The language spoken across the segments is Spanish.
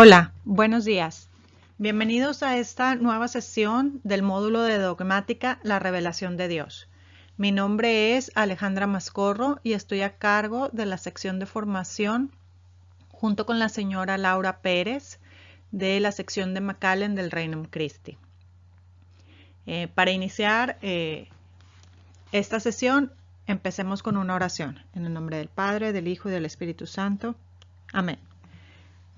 Hola, buenos días. Bienvenidos a esta nueva sesión del módulo de dogmática La Revelación de Dios. Mi nombre es Alejandra Mascorro y estoy a cargo de la sección de formación junto con la señora Laura Pérez de la sección de McAllen del Reino Christi. Para iniciar esta sesión, empecemos con una oración. En el nombre del Padre, del Hijo y del Espíritu Santo. Amén.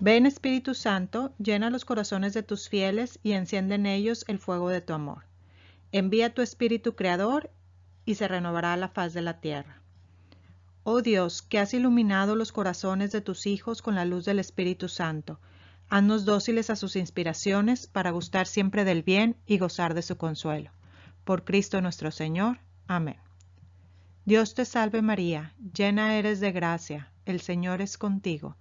Ven, Espíritu Santo, llena los corazones de tus fieles y enciende en ellos el fuego de tu amor. Envía tu Espíritu Creador y se renovará la faz de la tierra. Oh Dios, que has iluminado los corazones de tus hijos con la luz del Espíritu Santo, haznos dóciles a sus inspiraciones para gustar siempre del bien y gozar de su consuelo. Por Cristo nuestro Señor. Amén. Dios te salve María, llena eres de gracia, el Señor es contigo.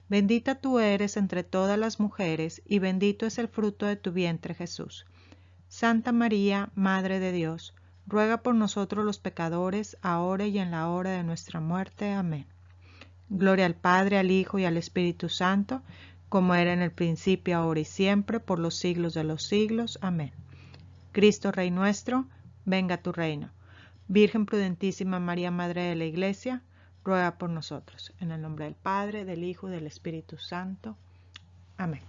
Bendita tú eres entre todas las mujeres, y bendito es el fruto de tu vientre, Jesús. Santa María, Madre de Dios, ruega por nosotros los pecadores, ahora y en la hora de nuestra muerte. Amén. Gloria al Padre, al Hijo y al Espíritu Santo, como era en el principio, ahora y siempre, por los siglos de los siglos. Amén. Cristo Rey nuestro, venga a tu reino. Virgen prudentísima María, Madre de la Iglesia, ruega por nosotros. En el nombre del Padre, del Hijo y del Espíritu Santo. Amén.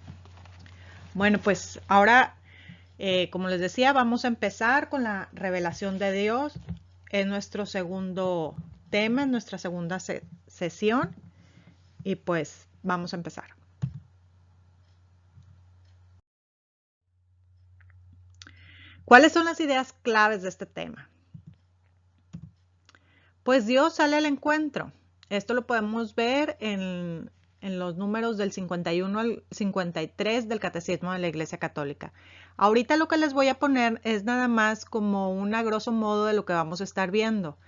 Bueno, pues ahora, como les decía, vamos a empezar con la revelación de Dios. Es nuestro segundo tema, nuestra segunda sesión. Y pues vamos a empezar. ¿Cuáles son las ideas claves de este tema? Pues Dios sale al encuentro. Esto lo podemos ver en los números del 51 al 53 del Catecismo de la Iglesia Católica. Ahorita lo que les voy a poner es nada más como un a grosso modo de lo que vamos a estar viendo.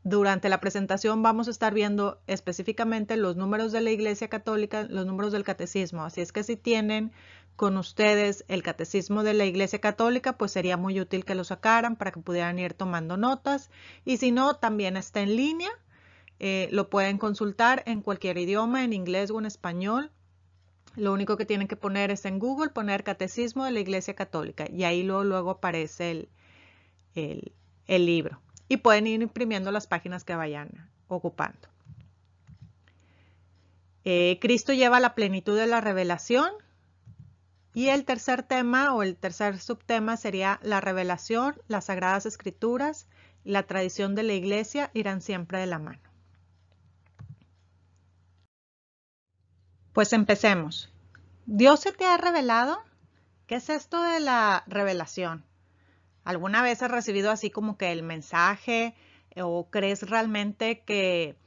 Durante la presentación vamos a estar viendo específicamente los números de la Iglesia Católica, los números del Catecismo. Así es que si tienen con ustedes el Catecismo de la Iglesia Católica, pues sería muy útil que lo sacaran para que pudieran ir tomando notas. Y si no, también está en línea. Lo pueden consultar en cualquier idioma, en inglés o en español. Lo único que tienen que poner es en Google, poner Catecismo de la Iglesia Católica y ahí luego aparece el libro. Y pueden ir imprimiendo las páginas que vayan ocupando. Cristo lleva la plenitud de la revelación. Y el tercer tema o el tercer subtema sería la revelación, las sagradas escrituras, la tradición de la iglesia irán siempre de la mano. Pues empecemos. ¿Dios se te ha revelado? ¿Qué es esto de la revelación? ¿Alguna vez has recibido así como que el mensaje o crees realmente que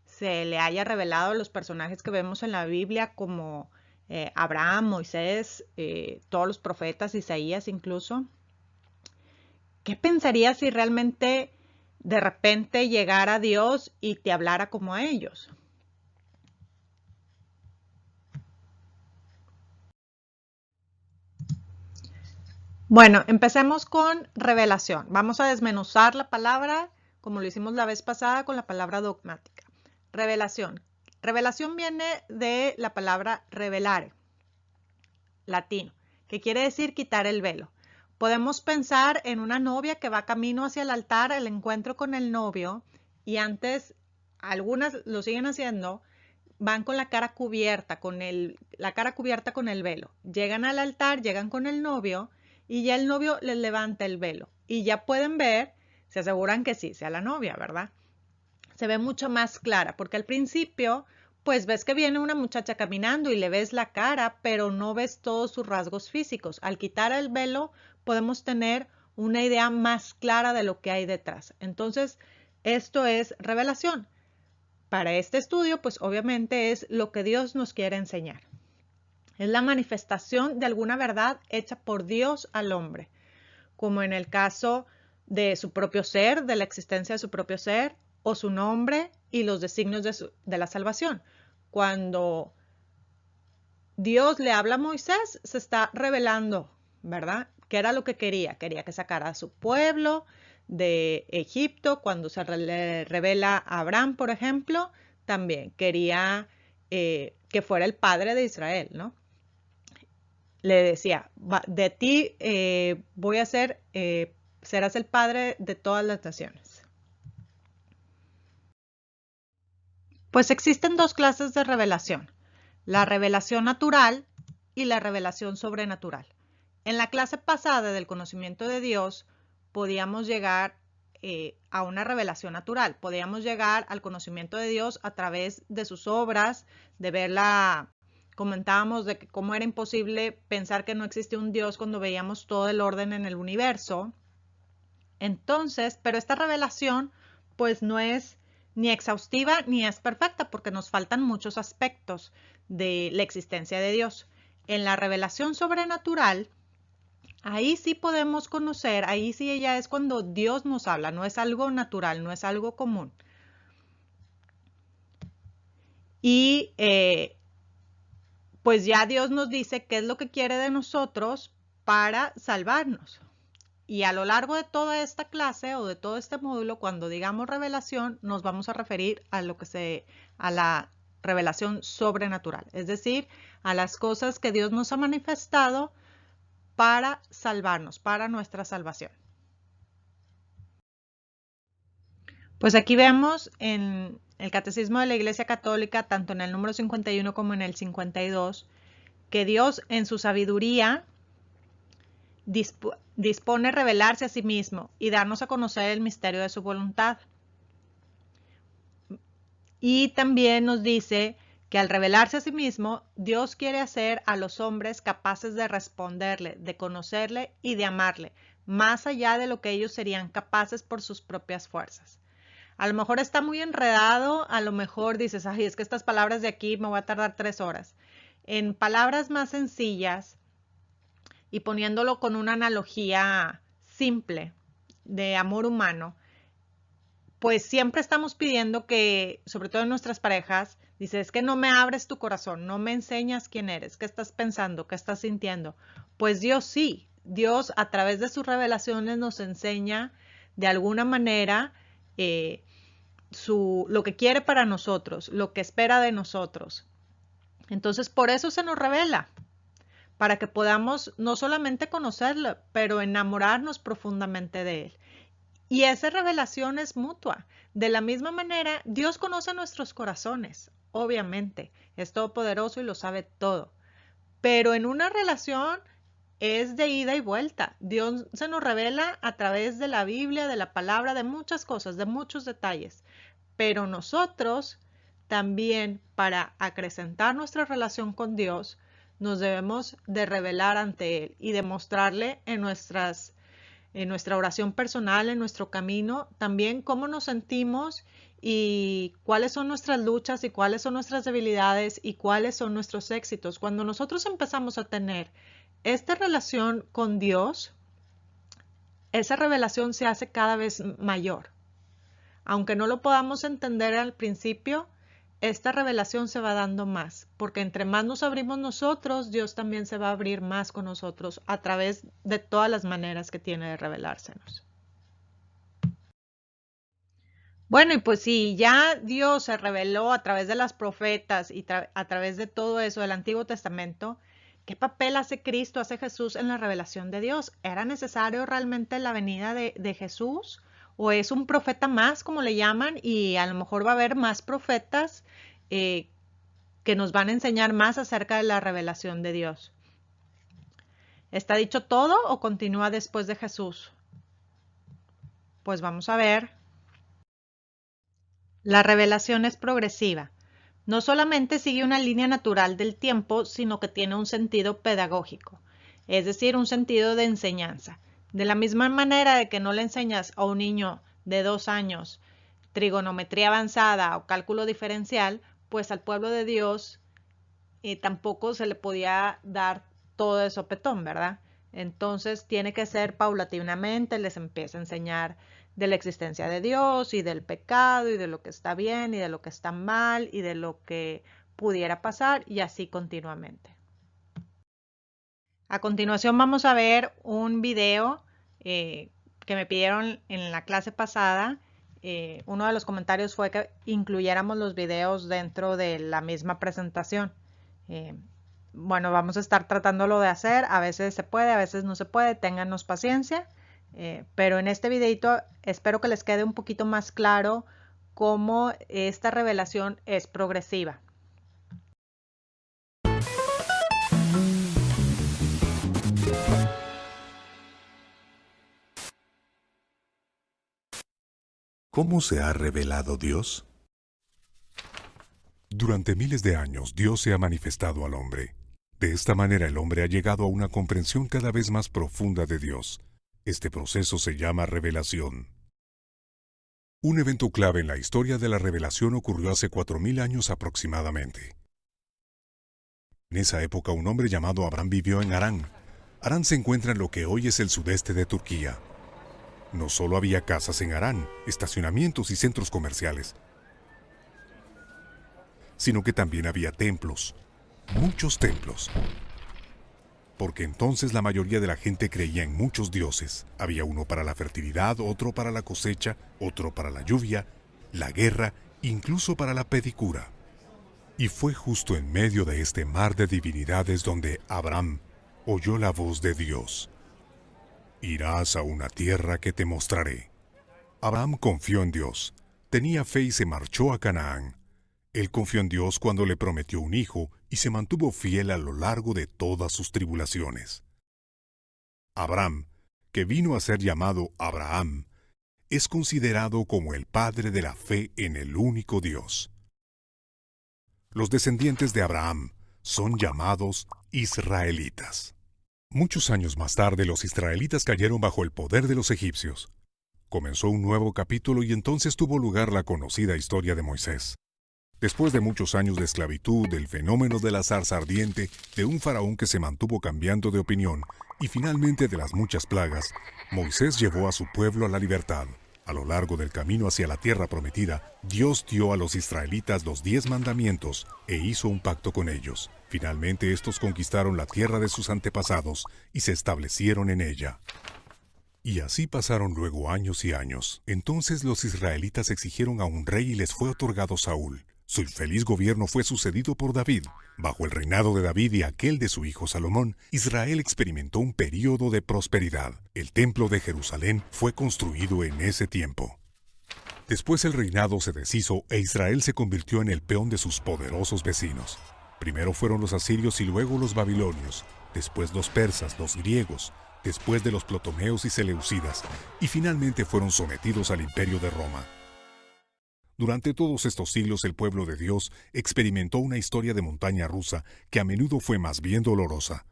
se le haya revelado a los personajes que vemos en la Biblia como Abraham, Moisés, todos los profetas, Isaías incluso? ¿Qué pensarías si realmente de repente llegara Dios y te hablara como a ellos? Bueno, empecemos con revelación. Vamos a desmenuzar la palabra como lo hicimos la vez pasada con la palabra dogmática. Revelación. Revelación viene de la palabra revelare, latino, que quiere decir quitar el velo. Podemos pensar en una novia que va camino hacia el altar, el encuentro con el novio, y antes, algunas lo siguen haciendo, van con la cara cubierta, la cara cubierta con el velo. Llegan al altar, llegan con el novio, y ya el novio les levanta el velo. Y ya pueden ver, se aseguran que sí, sea la novia, ¿verdad? Se ve mucho más clara, porque al principio pues ves que viene una muchacha caminando y le ves la cara, pero no ves todos sus rasgos físicos. Al quitar el velo podemos tener una idea más clara de lo que hay detrás. Entonces, esto es revelación. Para este estudio, pues obviamente es lo que Dios nos quiere enseñar. Es la manifestación de alguna verdad hecha por Dios al hombre, como en el caso de su propio ser, de la existencia de su propio ser, o su nombre y los designios de la salvación. Cuando Dios le habla a Moisés, se está revelando, ¿verdad? ¿Qué era lo que quería? Quería que sacara a su pueblo de Egipto. Cuando se le revela a Abraham, por ejemplo, también quería que fuera el padre de Israel, ¿no? Le decía, de ti voy a ser, serás el padre de todas las naciones. Pues existen dos clases de revelación, la revelación natural y la revelación sobrenatural. En la clase pasada del conocimiento de Dios podíamos llegar a una revelación natural, podíamos llegar al conocimiento de Dios a través de sus obras, de verla, comentábamos de que cómo era imposible pensar que no existía un Dios cuando veíamos todo el orden en el universo. Entonces, pero esta revelación pues no es ni exhaustiva ni es perfecta porque nos faltan muchos aspectos de la existencia de Dios. En la revelación sobrenatural, ahí sí podemos conocer, ahí sí ya es cuando Dios nos habla, no es algo natural, no es algo común. Y pues ya Dios nos dice qué es lo que quiere de nosotros para salvarnos. Y a lo largo de toda esta clase o de todo este módulo, cuando digamos revelación, nos vamos a referir a a la revelación sobrenatural, es decir, a las cosas que Dios nos ha manifestado para salvarnos, para nuestra salvación. Pues aquí vemos en el Catecismo de la Iglesia Católica, tanto en el número 51 como en el 52, que Dios en su sabiduría dispone revelarse a sí mismo y darnos a conocer el misterio de su voluntad. Y también nos dice que al revelarse a sí mismo, Dios quiere hacer a los hombres capaces de responderle, de conocerle y de amarle, más allá de lo que ellos serían capaces por sus propias fuerzas. A lo mejor está muy enredado, a lo mejor dices, ay, es que estas palabras de aquí me voy a tardar 3 horas. En palabras más sencillas y poniéndolo con una analogía simple de amor humano, pues siempre estamos pidiendo que, sobre todo en nuestras parejas, dices, es que no me abres tu corazón, no me enseñas quién eres, qué estás pensando, qué estás sintiendo. Pues Dios sí, Dios a través de sus revelaciones nos enseña de alguna manera lo que quiere para nosotros, lo que espera de nosotros. Entonces, por eso se nos revela, para que podamos no solamente conocerlo, pero enamorarnos profundamente de él. Y esa revelación es mutua. De la misma manera, Dios conoce nuestros corazones, obviamente, es todopoderoso y lo sabe todo. Pero en una relación es de ida y vuelta. Dios se nos revela a través de la Biblia, de la palabra, de muchas cosas, de muchos detalles. Pero nosotros también, para acrecentar nuestra relación con Dios, nos debemos de revelar ante Él y demostrarle en nuestra oración personal, en nuestro camino, también cómo nos sentimos y cuáles son nuestras luchas y cuáles son nuestras debilidades y cuáles son nuestros éxitos. Cuando nosotros empezamos a tener esta relación con Dios, esa revelación se hace cada vez mayor. Aunque no lo podamos entender al principio, esta revelación se va dando más, porque entre más nos abrimos nosotros, Dios también se va a abrir más con nosotros a través de todas las maneras que tiene de revelársenos. Bueno, y pues si ya Dios se reveló a través de las profetas y a través de todo eso del Antiguo Testamento, ¿qué papel hace Cristo, hace Jesús en la revelación de Dios? ¿Era necesario realmente la venida de Jesús? ¿O es un profeta más, como le llaman, y a lo mejor va a haber más profetas eh, que nos van a enseñar más acerca de la revelación de Dios? ¿Está dicho todo o continúa después de Jesús? Pues vamos a ver. La revelación es progresiva. No solamente sigue una línea natural del tiempo, sino que tiene un sentido pedagógico, es decir, un sentido de enseñanza. De la misma manera de que no le enseñas a un niño de 2 años trigonometría avanzada o cálculo diferencial, pues al pueblo de Dios tampoco se le podía dar todo de sopetón, ¿verdad? Entonces tiene que ser paulatinamente, les empieza a enseñar de la existencia de Dios y del pecado y de lo que está bien y de lo que está mal y de lo que pudiera pasar y así continuamente. A continuación vamos a ver un video que me pidieron en la clase pasada uno de los comentarios fue que incluyéramos los videos dentro de la misma presentación. Bueno, vamos a estar tratándolo de hacer. A veces se puede, a veces no se puede. Ténganos paciencia. Pero en este videito espero que les quede un poquito más claro cómo esta revelación es progresiva. ¿Cómo se ha revelado Dios? Durante miles de años, Dios se ha manifestado al hombre. De esta manera, el hombre ha llegado a una comprensión cada vez más profunda de Dios. Este proceso se llama revelación. Un evento clave en la historia de la revelación ocurrió hace 4000 años aproximadamente. En esa época, un hombre llamado Abraham vivió en Harán. Harán se encuentra en lo que hoy es el sudeste de Turquía. No solo había casas en Harán, estacionamientos y centros comerciales, sino que también había templos, muchos templos. Porque entonces la mayoría de la gente creía en muchos dioses. Había uno para la fertilidad, otro para la cosecha, otro para la lluvia, la guerra, incluso para la pedicura. Y fue justo en medio de este mar de divinidades donde Abraham oyó la voz de Dios. Irás a una tierra que te mostraré. Abraham confió en Dios, tenía fe y se marchó a Canaán. Él confió en Dios cuando le prometió un hijo y se mantuvo fiel a lo largo de todas sus tribulaciones. Abraham, que vino a ser llamado Abraham, es considerado como el padre de la fe en el único Dios. Los descendientes de Abraham son llamados israelitas. Muchos años más tarde, los israelitas cayeron bajo el poder de los egipcios. Comenzó un nuevo capítulo y entonces tuvo lugar la conocida historia de Moisés. Después de muchos años de esclavitud, del fenómeno de la zarza ardiente, de un faraón que se mantuvo cambiando de opinión y finalmente de las muchas plagas, Moisés llevó a su pueblo a la libertad. A lo largo del camino hacia la tierra prometida, Dios dio a los israelitas los 10 mandamientos e hizo un pacto con ellos. Finalmente estos conquistaron la tierra de sus antepasados y se establecieron en ella. Y así pasaron luego años y años. Entonces los israelitas exigieron a un rey y les fue otorgado Saúl. Su infeliz gobierno fue sucedido por David. Bajo el reinado de David y aquel de su hijo Salomón, Israel experimentó un período de prosperidad. El templo de Jerusalén fue construido en ese tiempo. Después el reinado se deshizo e Israel se convirtió en el peón de sus poderosos vecinos. Primero fueron los asirios y luego los babilonios, después los persas, los griegos, después de los ptolemeos y seleucidas, y finalmente fueron sometidos al imperio de Roma. Durante todos estos siglos el pueblo de Dios experimentó una historia de montaña rusa que a menudo fue más bien dolorosa.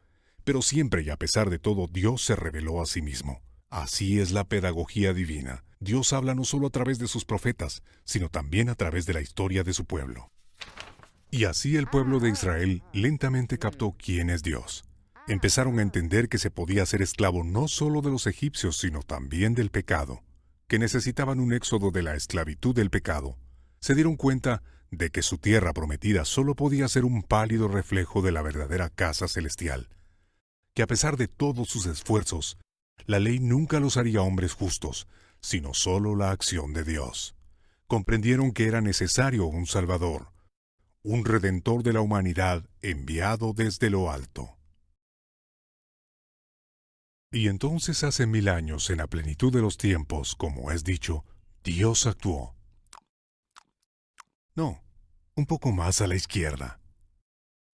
Pero siempre y a pesar de todo, Dios se reveló a sí mismo. Así es la pedagogía divina. Dios habla no solo a través de sus profetas, sino también a través de la historia de su pueblo. Y así el pueblo de Israel lentamente captó quién es Dios. Empezaron a entender que se podía ser esclavo no solo de los egipcios, sino también del pecado, que necesitaban un éxodo de la esclavitud del pecado. Se dieron cuenta de que su tierra prometida solo podía ser un pálido reflejo de la verdadera casa celestial, que a pesar de todos sus esfuerzos, la ley nunca los haría hombres justos, sino solo la acción de Dios. Comprendieron que era necesario un Salvador, un Redentor de la humanidad enviado desde lo alto. Y entonces hace 1000 años, en la plenitud de los tiempos, como es dicho, Dios actuó. No, un poco más a la izquierda.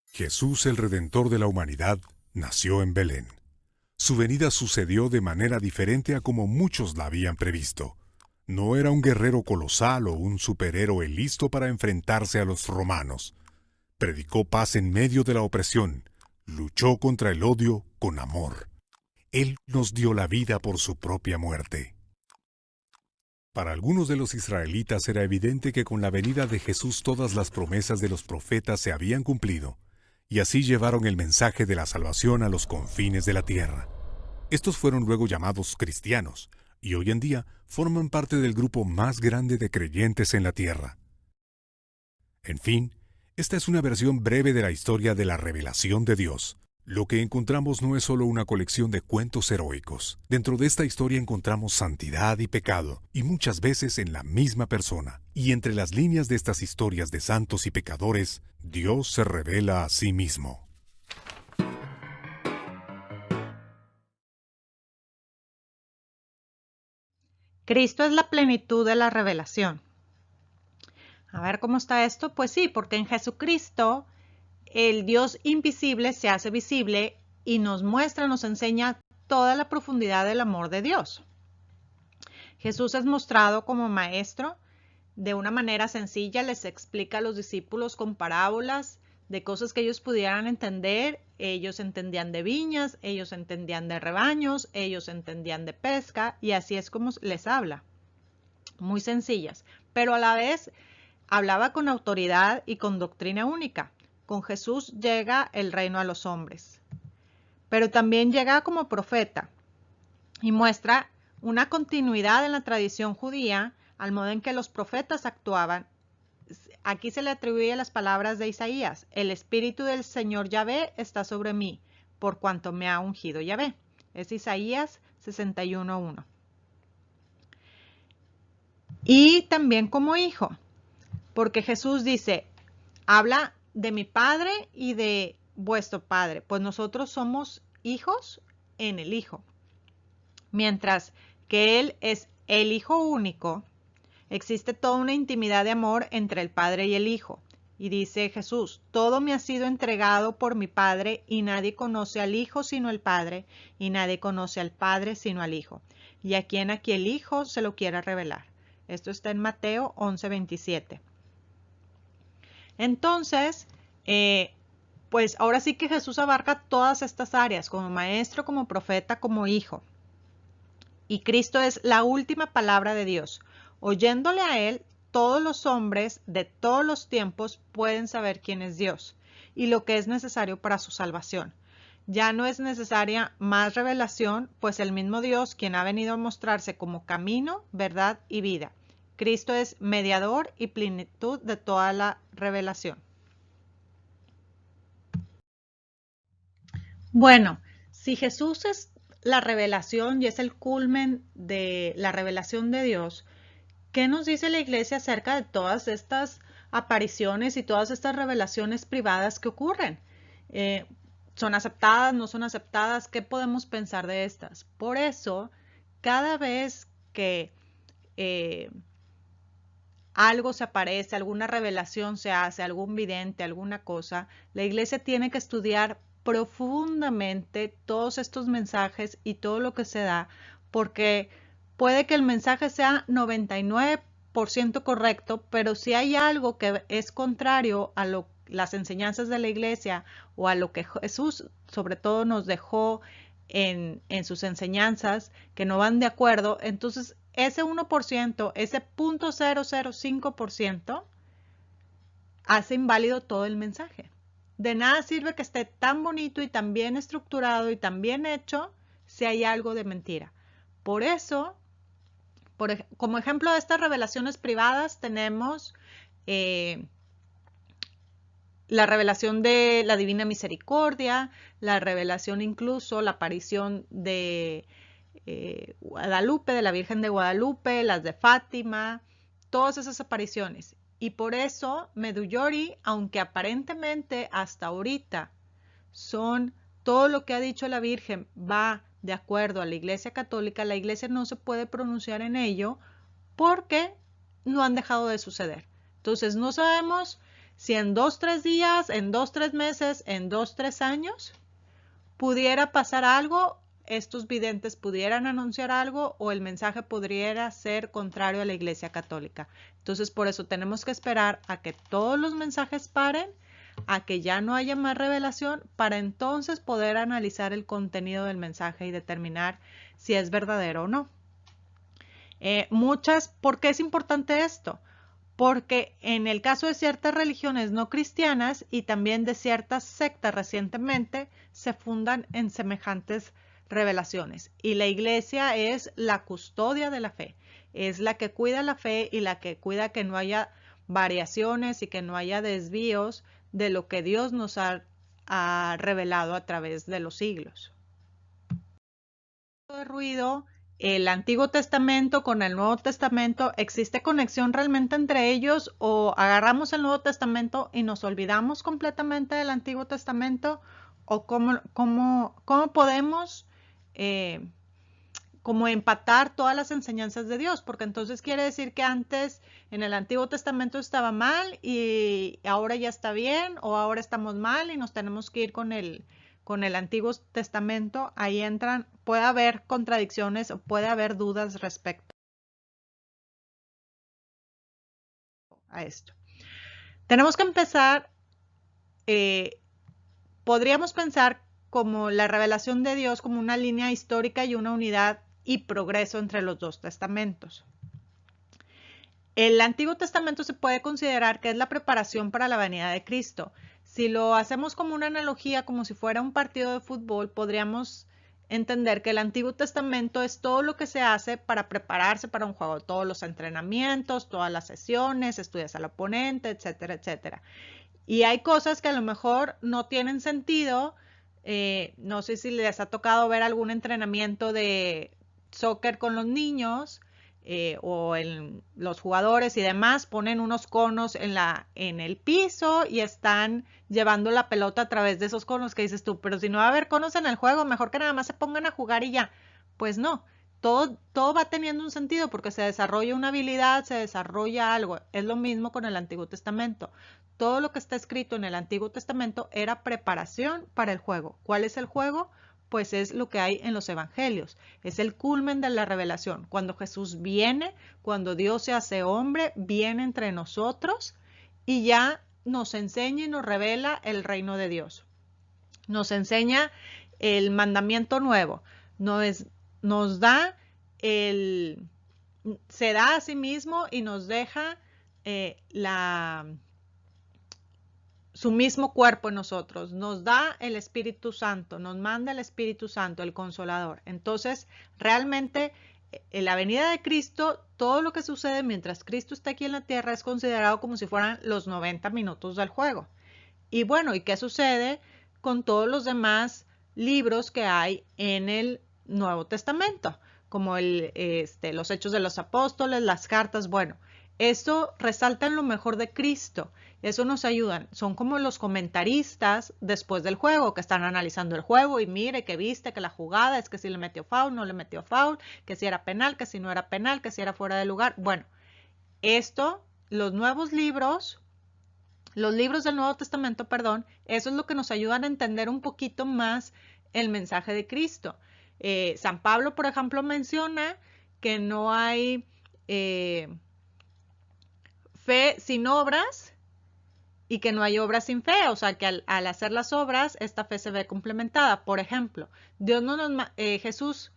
Jesús, el Redentor de la humanidad, nació en Belén. Su venida sucedió de manera diferente a como muchos la habían previsto. No era un guerrero colosal o un superhéroe listo para enfrentarse a los romanos. Predicó paz en medio de la opresión. Luchó contra el odio con amor. Él nos dio la vida por su propia muerte. Para algunos de los israelitas era evidente que con la venida de Jesús todas las promesas de los profetas se habían cumplido, y así llevaron el mensaje de la salvación a los confines de la tierra. Estos fueron luego llamados cristianos, y hoy en día forman parte del grupo más grande de creyentes en la tierra. En fin, esta es una versión breve de la historia de la revelación de Dios. Lo que encontramos no es solo una colección de cuentos heroicos. Dentro de esta historia encontramos santidad y pecado, y muchas veces en la misma persona. Y entre las líneas de estas historias de santos y pecadores, Dios se revela a sí mismo. Cristo es la plenitud de la revelación. A ver cómo está esto. Pues sí, porque en Jesucristo el Dios invisible se hace visible y nos muestra, nos enseña toda la profundidad del amor de Dios. Jesús es mostrado como maestro. De una manera sencilla les explica a los discípulos con parábolas de cosas que ellos pudieran entender. Ellos entendían de viñas, ellos entendían de rebaños, ellos entendían de pesca, y así es como les habla. Muy sencillas, pero a la vez hablaba con autoridad y con doctrina única. Con Jesús llega el reino a los hombres, pero también llega como profeta y muestra una continuidad en la tradición judía al modo en que los profetas actuaban. Aquí se le atribuye las palabras de Isaías: el espíritu del Señor Yahvé está sobre mí, por cuanto me ha ungido Yahvé. Es Isaías 61:1. Y también como hijo, porque Jesús dice, habla de mi Padre y de vuestro Padre, pues nosotros somos hijos en el Hijo. Mientras que Él es el Hijo único, existe toda una intimidad de amor entre el Padre y el Hijo. Y dice Jesús, todo me ha sido entregado por mi Padre, y nadie conoce al Hijo sino el Padre, y nadie conoce al Padre sino al Hijo, y a quien aquí el Hijo se lo quiera revelar. Esto está en Mateo 11:27. Entonces, pues ahora sí que Jesús abarca todas estas áreas, como maestro, como profeta, como hijo. Y Cristo es la última palabra de Dios. Oyéndole a Él, todos los hombres de todos los tiempos pueden saber quién es Dios y lo que es necesario para su salvación. Ya no es necesaria más revelación, pues el mismo Dios, quien ha venido a mostrarse como camino, verdad y vida. Cristo es mediador y plenitud de toda la revelación. Bueno, si Jesús es la revelación y es el culmen de la revelación de Dios, ¿qué nos dice la Iglesia acerca de todas estas apariciones y todas estas revelaciones privadas que ocurren? ¿Son aceptadas? ¿No son aceptadas? ¿Qué podemos pensar de estas? Por eso, cada vez que algo se aparece, alguna revelación se hace, algún vidente, alguna cosa, la Iglesia tiene que estudiar profundamente todos estos mensajes y todo lo que se da, porque puede que el mensaje sea 99% correcto, pero si hay algo que es contrario a las enseñanzas de la Iglesia o a lo que Jesús sobre todo nos dejó en sus enseñanzas, que no van de acuerdo, entonces ese 1%, ese 0.005% hace inválido todo el mensaje. De nada sirve que esté tan bonito y tan bien estructurado y tan bien hecho si hay algo de mentira. Por eso, como ejemplo de estas revelaciones privadas, tenemos la revelación de la Divina Misericordia, la revelación incluso, la aparición de Guadalupe, de la Virgen de Guadalupe, las de Fátima, todas esas apariciones. Y por eso Medjugorje, aunque aparentemente hasta ahorita son todo lo que ha dicho la Virgen va de acuerdo a la Iglesia Católica, la Iglesia no se puede pronunciar en ello porque no han dejado de suceder. Entonces no sabemos si en 2-3 días, en 2-3 meses, en 2-3 años pudiera pasar algo, estos videntes pudieran anunciar algo o el mensaje podría ser contrario a la Iglesia Católica. Entonces por eso tenemos que esperar a que todos los mensajes paren, a que ya no haya más revelación, para entonces poder analizar el contenido del mensaje y determinar si es verdadero o no. ¿Por qué es importante esto? Porque en el caso de ciertas religiones no cristianas y también de ciertas sectas recientemente se fundan en semejantes revelaciones. Y la Iglesia es la custodia de la fe, es la que cuida la fe y la que cuida que no haya variaciones y que no haya desvíos de lo que Dios nos ha ha revelado a través de los siglos. De ruido, el Antiguo Testamento con el Nuevo Testamento, ¿existe conexión realmente entre ellos o agarramos el Nuevo Testamento y nos olvidamos completamente del Antiguo Testamento? ¿O cómo podemos como empatar todas las enseñanzas de Dios? Porque entonces quiere decir que antes en el Antiguo Testamento estaba mal y ahora ya está bien, o ahora estamos mal y nos tenemos que ir con el Antiguo Testamento. Ahí puede haber contradicciones o puede haber dudas respecto a esto. Tenemos que empezar, podríamos pensar como la revelación de Dios como una línea histórica y una unidad y progreso entre los dos testamentos. El Antiguo Testamento se puede considerar que es la preparación para la venida de Cristo. Si lo hacemos como una analogía, como si fuera un partido de fútbol, podríamos entender que el Antiguo Testamento es todo lo que se hace para prepararse para un juego, todos los entrenamientos, todas las sesiones, estudias al oponente, etcétera, etcétera. Y hay cosas que a lo mejor no tienen sentido. No sé si les ha tocado ver algún entrenamiento de soccer con los niños, o los jugadores y demás ponen unos conos en el piso y están llevando la pelota a través de esos conos, que dices tú, pero si no va a haber conos en el juego, mejor que nada más se pongan a jugar y ya. Pues no, todo va teniendo un sentido porque se desarrolla una habilidad, se desarrolla algo. Es lo mismo con el Antiguo Testamento. Todo lo que está escrito en el Antiguo Testamento era preparación para el juego. ¿Cuál es el juego? Pues es lo que hay en los evangelios. Es el culmen de la revelación. Cuando Jesús viene, cuando Dios se hace hombre, viene entre nosotros y ya nos enseña y nos revela el reino de Dios. Nos enseña el mandamiento nuevo. Nos da se da a sí mismo y nos deja su mismo cuerpo en nosotros, nos da el Espíritu Santo, nos manda el Espíritu Santo, el Consolador. Entonces, realmente, en la venida de Cristo, todo lo que sucede mientras Cristo está aquí en la tierra es considerado como si fueran los 90 minutos del juego. Y bueno, ¿y qué sucede con todos los demás libros que hay en el Nuevo Testamento? Como los Hechos de los Apóstoles, las cartas. Bueno, eso resalta lo mejor de Cristo. Eso nos ayudan. Son como los comentaristas después del juego, que están analizando el juego y mire que viste que la jugada es que si le metió foul, no le metió foul, que si era penal, que si no era penal, que si era fuera de lugar. Bueno, los nuevos libros, los libros del Nuevo Testamento, perdón, eso es lo que nos ayudan a entender un poquito más el mensaje de Cristo. San Pablo, por ejemplo, menciona que no hay fe sin obras y que no hay obras sin fe, o sea que al hacer las obras, esta fe se ve complementada. Por ejemplo, Jesús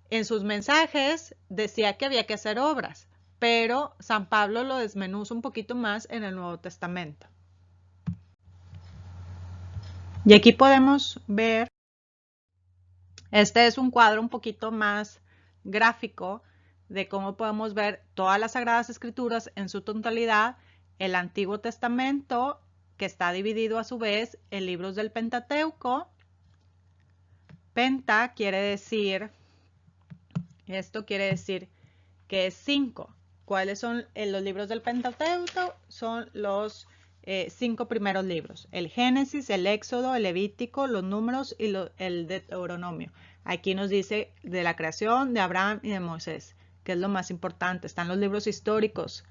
en sus mensajes decía que había que hacer obras, pero San Pablo lo desmenuza un poquito más en el Nuevo Testamento. Y aquí podemos ver, este es un cuadro un poquito más gráfico de cómo podemos ver todas las Sagradas Escrituras en su totalidad, el Antiguo Testamento, que está dividido a su vez en libros del Pentateuco. Penta quiere decir, esto quiere decir que es 5. ¿Cuáles son los libros del Pentateuco? Son los 5 primeros libros: el Génesis, el Éxodo, el Levítico, los Números y el Deuteronomio. Aquí nos dice de la creación de Abraham y de Moisés, que es lo más importante. Están los libros históricos,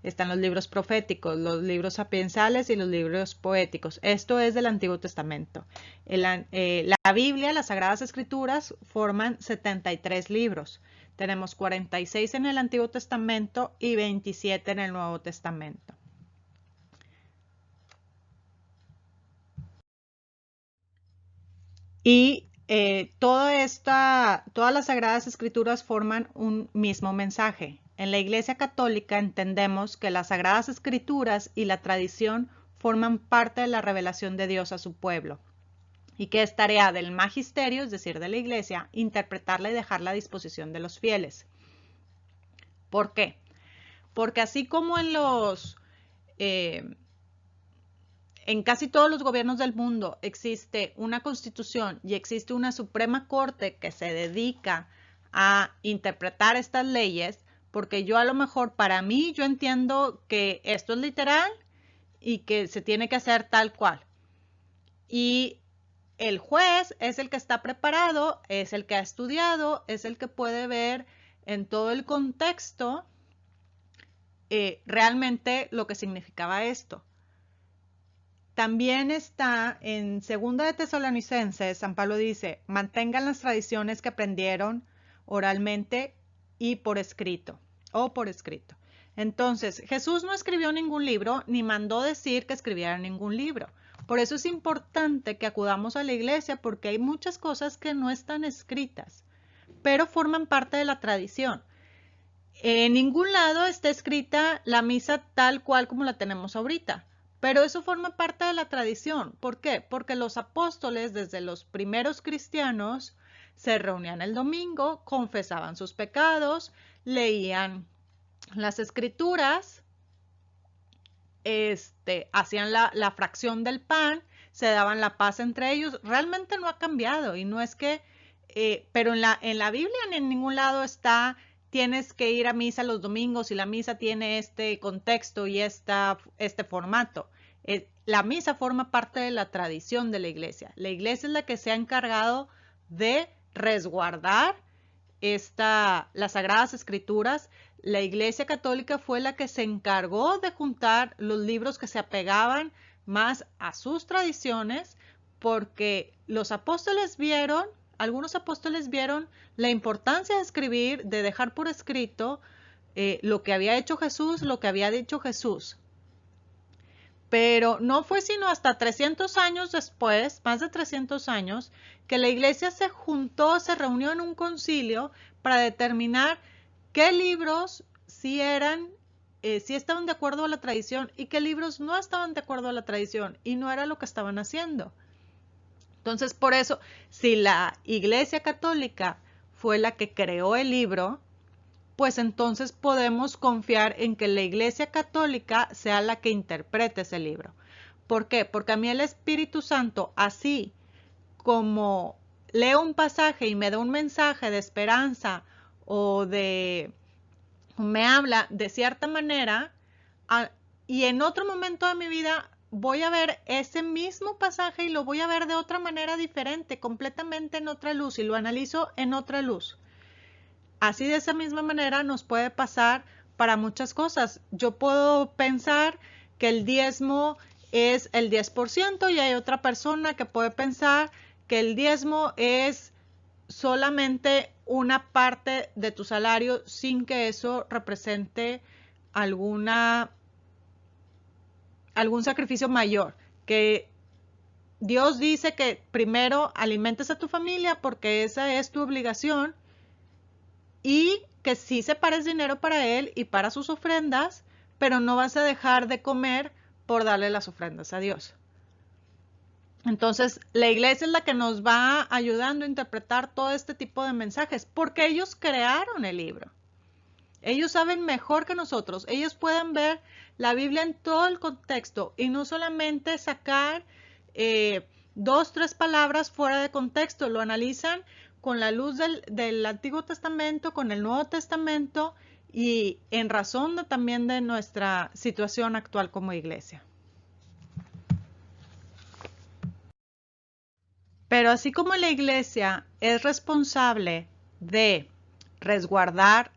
están los libros proféticos, los libros sapiensales y los libros poéticos. Esto es del Antiguo Testamento. La Biblia, las Sagradas Escrituras, forman 73 libros. Tenemos 46 en el Antiguo Testamento y 27 en el Nuevo Testamento. Y todas las Sagradas Escrituras forman un mismo mensaje. En la Iglesia Católica entendemos que las Sagradas Escrituras y la tradición forman parte de la revelación de Dios a su pueblo, y que es tarea del magisterio, es decir, de la Iglesia, interpretarla y dejarla a disposición de los fieles. ¿Por qué? Porque así como en en casi todos los gobiernos del mundo existe una constitución y existe una Suprema Corte que se dedica a interpretar estas leyes, porque yo a lo mejor para mí yo entiendo que esto es literal y que se tiene que hacer tal cual. Y el juez es el que está preparado, es el que ha estudiado, es el que puede ver en todo el contexto realmente lo que significaba esto. También está en 2 de Tesalonicenses, San Pablo dice, mantengan las tradiciones que aprendieron oralmente y por escrito, o por escrito. Entonces, Jesús no escribió ningún libro, ni mandó decir que escribiera ningún libro. Por eso es importante que acudamos a la iglesia, porque hay muchas cosas que no están escritas, pero forman parte de la tradición. En ningún lado está escrita la misa tal cual como la tenemos ahorita, pero eso forma parte de la tradición. ¿Por qué? Porque los apóstoles, desde los primeros cristianos, se reunían el domingo, confesaban sus pecados, leían las escrituras, hacían la fracción del pan, se daban la paz entre ellos. Realmente no ha cambiado y no es que, pero en la Biblia en ningún lado está tienes que ir a misa los domingos y la misa tiene este contexto y este formato. La misa forma parte de la tradición de la iglesia. La iglesia es la que se ha encargado de resguardar las Sagradas Escrituras. La Iglesia Católica fue la que se encargó de juntar los libros que se apegaban más a sus tradiciones, porque algunos apóstoles vieron la importancia de escribir, de dejar por escrito lo que había hecho Jesús, lo que había dicho Jesús. Pero no fue sino hasta 300 años después, más de 300 años, que la iglesia se reunió en un concilio para determinar qué libros sí estaban de acuerdo a la tradición y qué libros no estaban de acuerdo a la tradición y no era lo que estaban haciendo. Entonces, por eso, si la Iglesia Católica fue la que creó el libro, pues entonces podemos confiar en que la Iglesia Católica sea la que interprete ese libro. ¿Por qué? Porque a mí el Espíritu Santo, así como leo un pasaje y me da un mensaje de esperanza o me habla de cierta manera, y en otro momento de mi vida voy a ver ese mismo pasaje y lo voy a ver de otra manera diferente, completamente en otra luz, y lo analizo en otra luz. Así de esa misma manera nos puede pasar para muchas cosas. Yo puedo pensar que el diezmo es el 10% y hay otra persona que puede pensar que el diezmo es solamente una parte de tu salario sin que eso represente algún sacrificio mayor. Que Dios dice que primero alimentes a tu familia porque esa es tu obligación, y que sí separes dinero para él y para sus ofrendas, pero no vas a dejar de comer por darle las ofrendas a Dios. Entonces, la iglesia es la que nos va ayudando a interpretar todo este tipo de mensajes, porque ellos crearon el libro. Ellos saben mejor que nosotros. Ellos pueden ver la Biblia en todo el contexto y no solamente sacar 2, 3 palabras fuera de contexto. Lo analizan con la luz del Antiguo Testamento, con el Nuevo Testamento y en razón también de nuestra situación actual como iglesia. Pero así como la iglesia es responsable de resguardar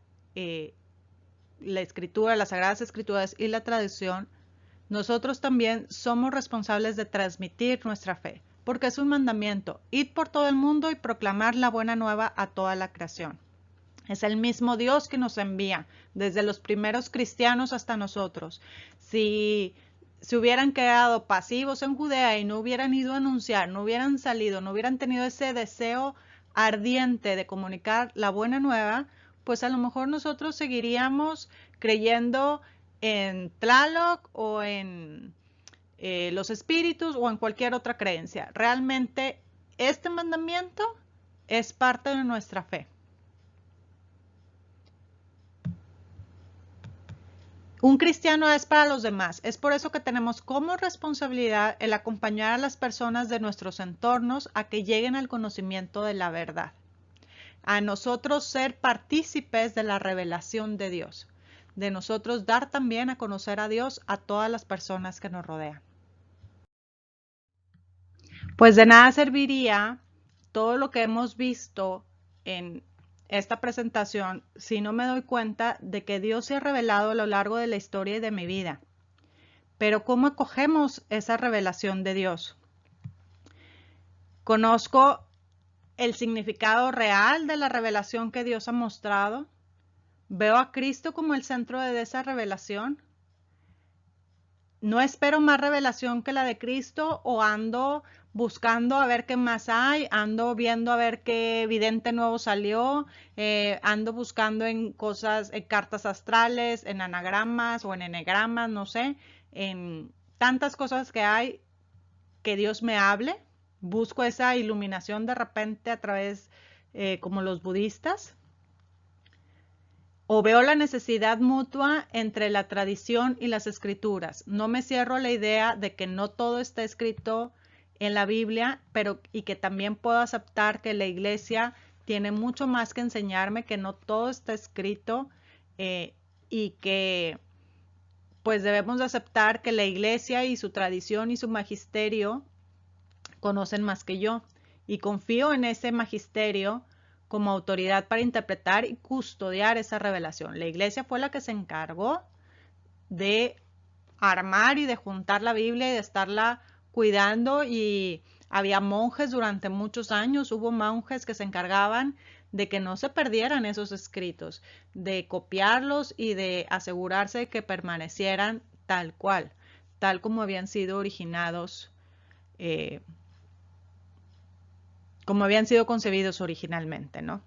la escritura, las Sagradas Escrituras y la tradición, nosotros también somos responsables de transmitir nuestra fe, porque es un mandamiento: id por todo el mundo y proclamar la buena nueva a toda la creación. Es el mismo Dios que nos envía, desde los primeros cristianos hasta nosotros. Si se hubieran quedado pasivos en Judea y no hubieran ido a anunciar, no hubieran salido, no hubieran tenido ese deseo ardiente de comunicar la buena nueva, pues a lo mejor nosotros seguiríamos creyendo en Tlaloc o en los espíritus o en cualquier otra creencia. Realmente este mandamiento es parte de nuestra fe. Un cristiano es para los demás. Es por eso que tenemos como responsabilidad el acompañar a las personas de nuestros entornos a que lleguen al conocimiento de la verdad. A nosotros ser partícipes de la revelación de Dios. De nosotros dar también a conocer a Dios a todas las personas que nos rodean. Pues de nada serviría todo lo que hemos visto en esta presentación si no me doy cuenta de que Dios se ha revelado a lo largo de la historia y de mi vida. Pero ¿cómo acogemos esa revelación de Dios? Conozco el significado real de la revelación que Dios ha mostrado. Veo a Cristo como el centro de esa revelación. No espero más revelación que la de Cristo o ando buscando a ver qué más hay, ando viendo a ver qué vidente nuevo salió, ando buscando en cosas, en cartas astrales, en anagramas o en enegramas, no sé, en tantas cosas que hay que Dios me hable. Busco esa iluminación de repente a través, como los budistas. O veo la necesidad mutua entre la tradición y las escrituras. No me cierro a la idea de que no todo está escrito en la Biblia, y que también puedo aceptar que la iglesia tiene mucho más que enseñarme, que no todo está escrito, y que pues debemos de aceptar que la iglesia y su tradición y su magisterio conocen más que yo. Y confío en ese magisterio como autoridad para interpretar y custodiar esa revelación. La iglesia fue la que se encargó de armar y de juntar la Biblia y de estarla cuidando, y había monjes durante muchos años, hubo monjes que se encargaban de que no se perdieran esos escritos, de copiarlos y de asegurarse de que permanecieran tal cual, tal como habían sido originados, como habían sido concebidos originalmente, ¿no?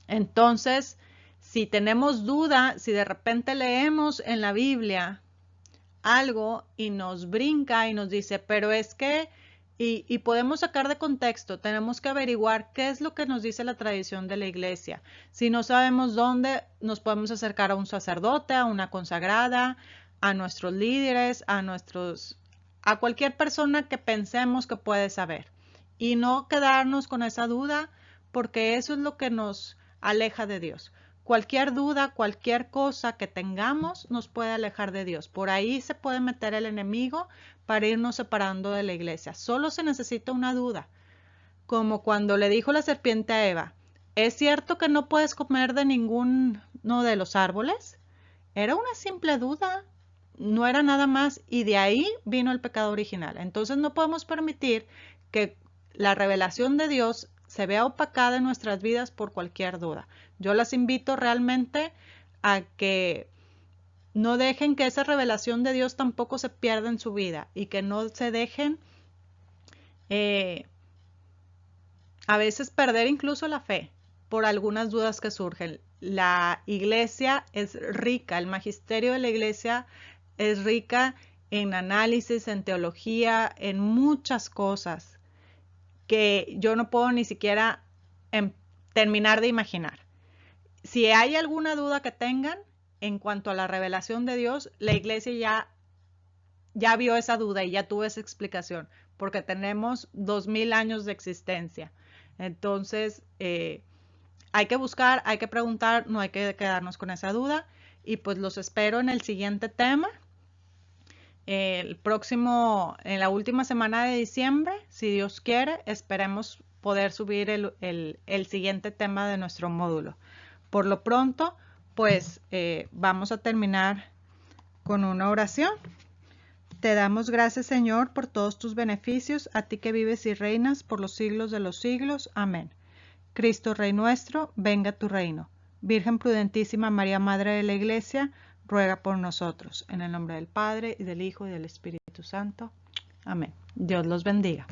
Entonces, si tenemos duda, si de repente leemos en la Biblia algo y nos brinca y nos dice, pero es que, y podemos sacar de contexto, tenemos que averiguar qué es lo que nos dice la tradición de la iglesia. Si no sabemos dónde, nos podemos acercar a un sacerdote, a una consagrada, a nuestros líderes, a cualquier persona que pensemos que puede saber. Y no quedarnos con esa duda, porque eso es lo que nos aleja de Dios. Cualquier duda, cualquier cosa que tengamos nos puede alejar de Dios. Por ahí se puede meter el enemigo para irnos separando de la iglesia. Solo se necesita una duda. Como cuando le dijo la serpiente a Eva, ¿es cierto que no puedes comer de ninguno de los árboles? Era una simple duda, no era nada más, y de ahí vino el pecado original. Entonces no podemos permitir que la revelación de Dios se vea opacada en nuestras vidas por cualquier duda. Yo las invito realmente a que no dejen que esa revelación de Dios tampoco se pierda en su vida, y que no se dejen a veces perder incluso la fe por algunas dudas que surgen. La iglesia es rica, el magisterio de la iglesia es rica en análisis, en teología, en muchas cosas que yo no puedo ni siquiera terminar de imaginar. Si hay alguna duda que tengan en cuanto a la revelación de Dios, la iglesia ya vio esa duda y ya tuvo esa explicación, porque tenemos 2000 años de existencia. Entonces, hay que buscar, hay que preguntar, no hay que quedarnos con esa duda. Y pues los espero en el siguiente tema. El próximo, en la última semana de diciembre, si Dios quiere, esperemos poder subir el siguiente tema de nuestro módulo. Por lo pronto, pues vamos a terminar con una oración. Te damos gracias, Señor, por todos tus beneficios, a ti que vives y reinas por los siglos de los siglos. Amén. Cristo, Rey nuestro, venga tu reino. Virgen prudentísima María, Madre de la Iglesia, ruega por nosotros. En el nombre del Padre, y del Hijo, y del Espíritu Santo. Amén. Dios los bendiga.